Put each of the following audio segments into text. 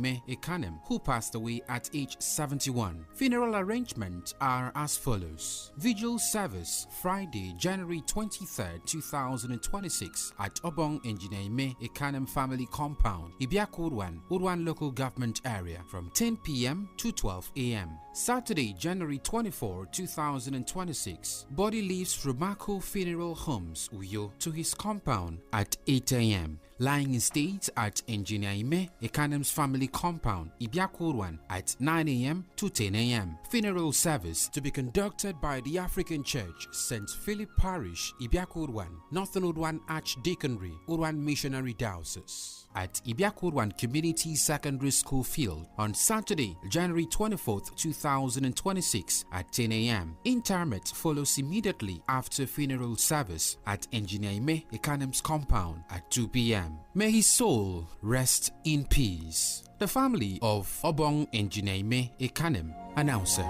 Engineime Ekanem, who passed away at age 71. Funeral arrangements are as follows. Vigil service Friday, January 23rd, 2026 at Obong Engineime Ekanem Family Compound, Ibiako Urwan Local Government Area from 10 p.m. to 12 a.m. Saturday, January 24, 2026, body leaves Rumako Funeral Homes, Uyo, to his compound at 8 a.m. Lying in state at Engineime Ekanem's family compound, Ibiakurwan, at 9 a.m. to 10 a.m. Funeral service to be conducted by the African Church, St. Philip Parish, Ibiakurwan, Northern Urwan Archdeaconry, Urwan Missionary Diocese, at Ibiakurwan Community Secondary School Field on Saturday, January 24th, 2026 at 10 a.m. Interment follows immediately after funeral service at Engineime Ekanem's compound at 2 p.m. May his soul rest in peace. The family of Obong Engineime Ekanem, announcer.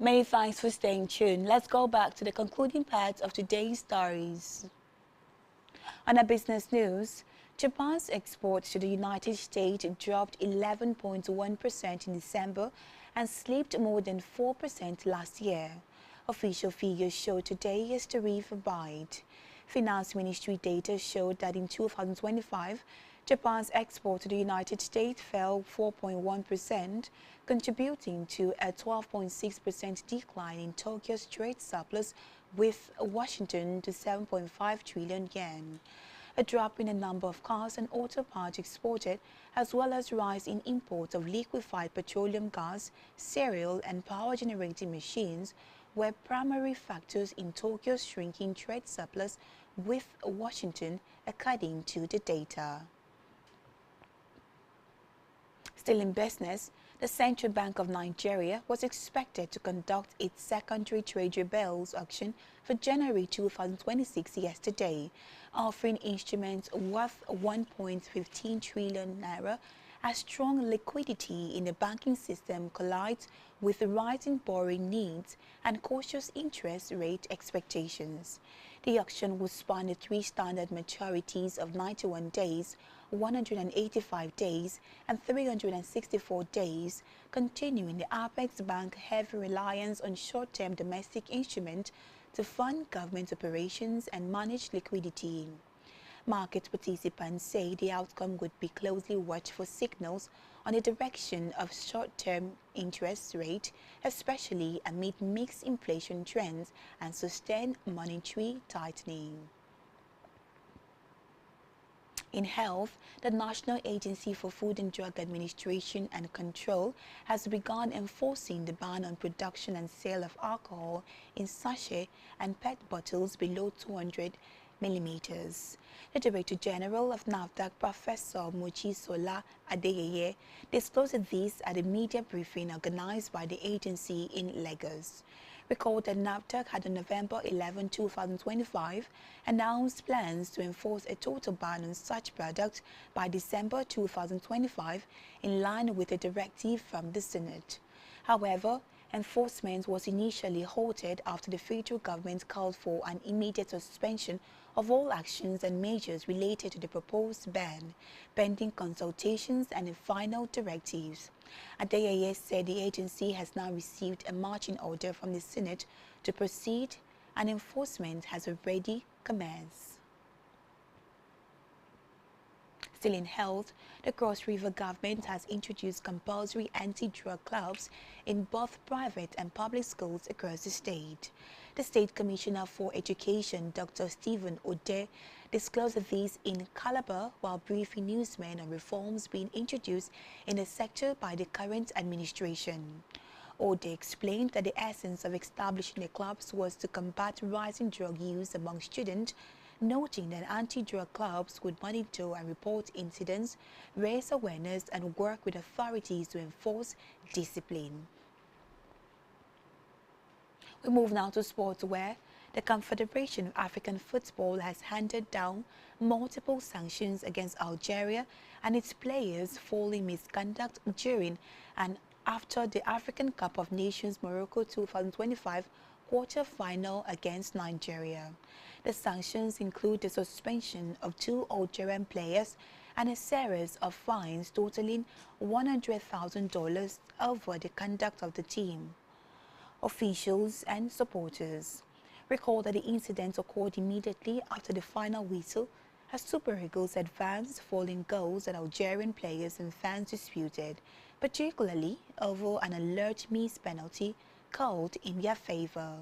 Many thanks for staying tuned. Let's go back to the concluding part of today's stories. On our business news, Japan's exports to the United States dropped 11.1% in December and slipped more than 4% last year. Official figures show today as tariff abide. Finance Ministry data showed that in 2025, Japan's export to the United States fell 4.1%, contributing to a 12.6% decline in Tokyo's trade surplus with Washington to 7.5 trillion yen. A drop in the number of cars and auto parts exported, as well as rise in imports of liquefied petroleum gas, cereal and power generating machines, were primary factors in Tokyo's shrinking trade surplus with Washington, according to the data. Still in business, the Central Bank of Nigeria was expected to conduct its secondary Treasury bills auction for January 2026 yesterday, offering instruments worth 1.15 trillion naira as strong liquidity in the banking system collides with rising borrowing needs and cautious interest rate expectations. The auction will span the three standard maturities of 91 days, 185 days and 364 days, continuing the Apex Bank heavy reliance on short-term domestic instruments to fund government operations and manage liquidity. Market participants say the outcome would be closely watched for signals on the direction of short-term interest rate, especially amid mixed inflation trends and sustained monetary tightening. In health, the National Agency for Food and Drug Administration and Control has begun enforcing the ban on production and sale of alcohol in sachet and PET bottles below 200 millimeters. The Director General of NAFDAC, Professor Mojisola Adeyeye, disclosed this at a media briefing organized by the agency in Lagos. Recall that NAFDAC had on November 11, 2025, announced plans to enforce a total ban on such products by December 2025, in line with a directive from the Senate. However, enforcement was initially halted after the federal government called for an immediate suspension of all actions and measures related to the proposed ban, pending consultations and final directives. Adeyeye said the agency has now received a marching order from the Senate to proceed, and enforcement has already commenced. Still in health, the Cross River government has introduced compulsory anti-drug clubs in both private and public schools across the state. The State Commissioner for Education, Dr. Stephen Ode, disclosed this in Calabar while briefing newsmen on reforms being introduced in the sector by the current administration. Ode explained that the essence of establishing the clubs was to combat rising drug use among students, noting that anti-drug clubs would monitor and report incidents, raise awareness, and work with authorities to enforce discipline. We move now to sports, where the Confederation of African Football has handed down multiple sanctions against Algeria and its players following misconduct during and after the African Cup of Nations Morocco 2025 quarter-final against Nigeria. The sanctions include the suspension of 2 Algerian players and a series of fines totaling $100,000 over the conduct of the team, officials and supporters. Recall that the incident occurred immediately after the final whistle as Super Eagles advanced following goals that Algerian players and fans disputed, particularly over an alert missed penalty called in their favor.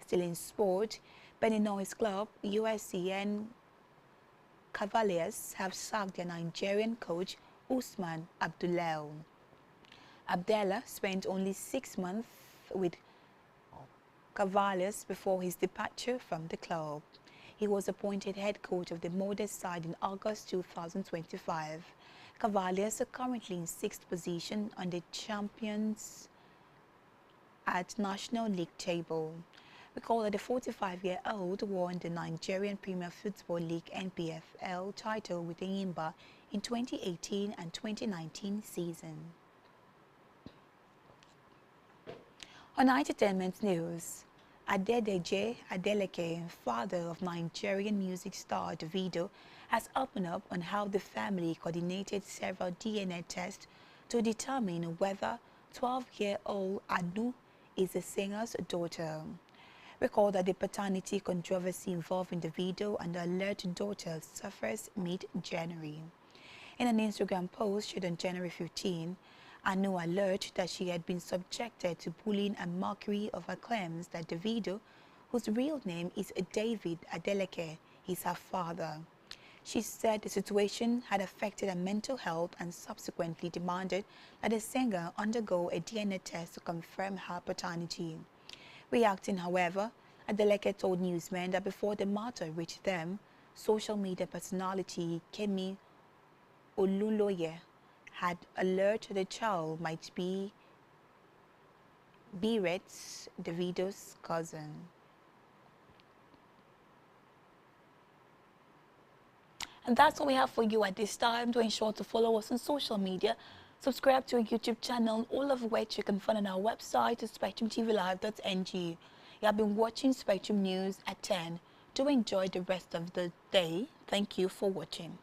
Still in sport, Benino's club, USCN Cavaliers, have sacked their Nigerian coach Usman Abdullah. Abdallah spent only 6 months with Cavaliers before his departure from the club. He was appointed head coach of the modest side in August 2025. Cavaliers are currently in 6th position on the champions at National League table. Recall that the 45-year-old won the Nigerian Premier Football League NPFL title with Enyimba in 2018 and 2019 season. On entertainment news, Adedeji Adeleke, father of Nigerian music star Davido, has opened up on how the family coordinated several DNA tests to determine whether 12-year-old Anu is the singer's daughter. Recall that the paternity controversy involving Davido and the alleged daughter surfaced mid-January. In an Instagram post shared on January 15, Anu alleged that she had been subjected to bullying and mockery of her claims that Davido, whose real name is David Adeleke, is her father. She said the situation had affected her mental health and subsequently demanded that the singer undergo a DNA test to confirm her paternity. Reacting, however, Adeleke told newsmen that before the matter reached them, social media personality Kemi Oluloye had alerted the child might be Biret's Davido's cousin. And that's all we have for you at this time. To ensure to follow us on social media, subscribe to our YouTube channel, all of which you can find on our website at spectrumtvlive.ng. You have been watching Spectrum News at 10. Do enjoy the rest of the day. Thank you for watching.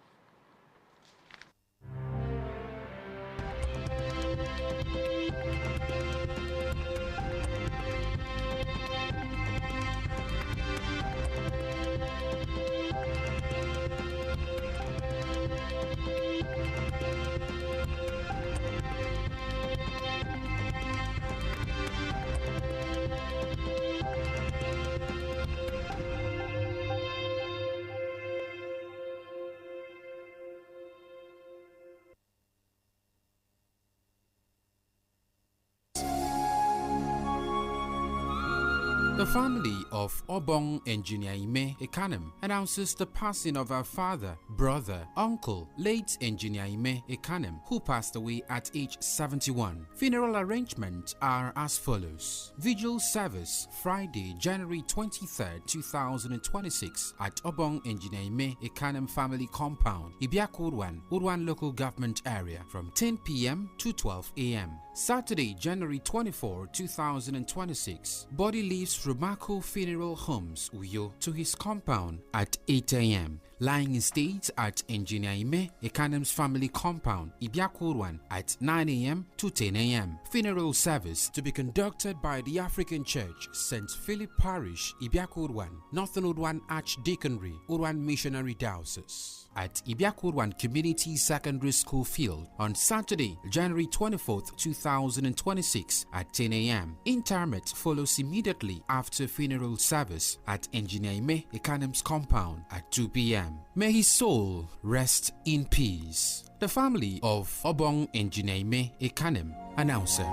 The family of Obong Engineer Ime Ekanem announces the passing of her father, brother, uncle, late Engineer Ime Ekanem, who passed away at age 71. Funeral arrangements are as follows. Vigil service Friday, January 23, 2026 at Obong Engineer Ime Ekanem family compound, Ibiako Udwan local government area from 10 p.m. to 12 a.m. Saturday, January 24, 2026, body leaves Rumako Funeral Homes, Uyo, to his compound at 8 a.m. Lying in state at Engineer Ime Ekanem's family compound, Ibiakurwan, at 9 a.m. to 10 a.m. Funeral service to be conducted by the African Church, St. Philip Parish, Ibiakurwan, Northern Udwan Archdeaconry, Udwan Missionary Diocese, at Ibiakurwan Community Secondary School Field on Saturday, January 24, 2026 at 10 a.m. Interment follows immediately after funeral service at Engineer Ime Ekanem's compound at 2 p.m. p.m. May his soul rest in peace. The family of Obong Enjineme Ekanem, announcer.